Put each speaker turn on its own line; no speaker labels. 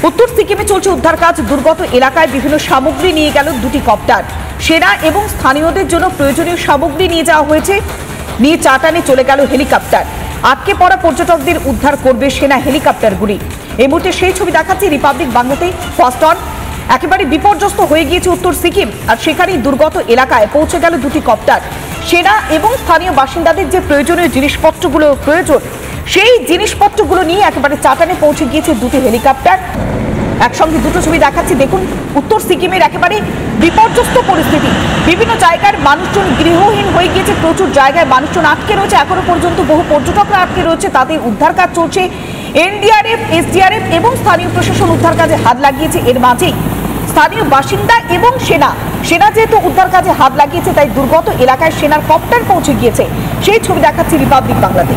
উত্তর সিকিমে চলছে উদ্ধার কাজ। দুর্গত এলাকায় বিভিন্ন সামগ্রী নিয়ে গেল দুটি কপ্টার। সেনা এবং স্থানীয়দের জন্য প্রয়োজনীয় সামগ্রী নিয়ে যাওয়া হয়েছে। নিয়ে চাটানে চলে গেল হেলিকপ্টার। আটকে পড়া পর্যটকদের উদ্ধার করবে সেনা হেলিকপ্টারগুলি। এই মুহূর্তে সেই ছবি দেখাচ্ছে রিপাবলিক বাংলাতে। First on. একেবারে বিপর্যস্ত হয়ে গিয়েছে উত্তর সিকিম, আর সেখানেই দুর্গত এলাকায় পৌঁছে গেল দুটি কপ্টার। সেনা এবং স্থানীয় বাসিন্দাদের যে প্রয়োজনীয় জিনিসপত্রগুলো প্রয়োজন, সেই জিনিসপত্রগুলো নিয়ে একেবারে চাটানে পৌঁছে গিয়েছে দুটি হেলিকপ্টার। একসঙ্গে দুটো ছবি দেখাচ্ছি, দেখুন। উত্তর সিকিমের একেবারে বিপর্যস্ত পরিস্থিতি। বিভিন্ন জায়গার মানুষজন গৃহহীন হয়ে গিয়েছে। প্রচুর জায়গায় মানুষজন আটকে রয়েছে। এখনো পর্যন্ত বহু পর্যটকরা আটকে রয়েছে। তাদের উদ্ধার কাজ চলছে। এনডিআরএফ, এসডিআরএফ এবং স্থানীয় প্রশাসন উদ্ধার কাজে হাত লাগিয়েছে। এর মাঝেই স্থানীয় বাসিন্দা এবং সেনা যেহেতু উদ্ধার কাজে হাত লাগিয়েছে, তাই দুর্গত এলাকায় সেনার কপ্টার পৌঁছে গিয়েছে। সেই ছবি দেখাচ্ছি রিপাবলিক বাংলাতে।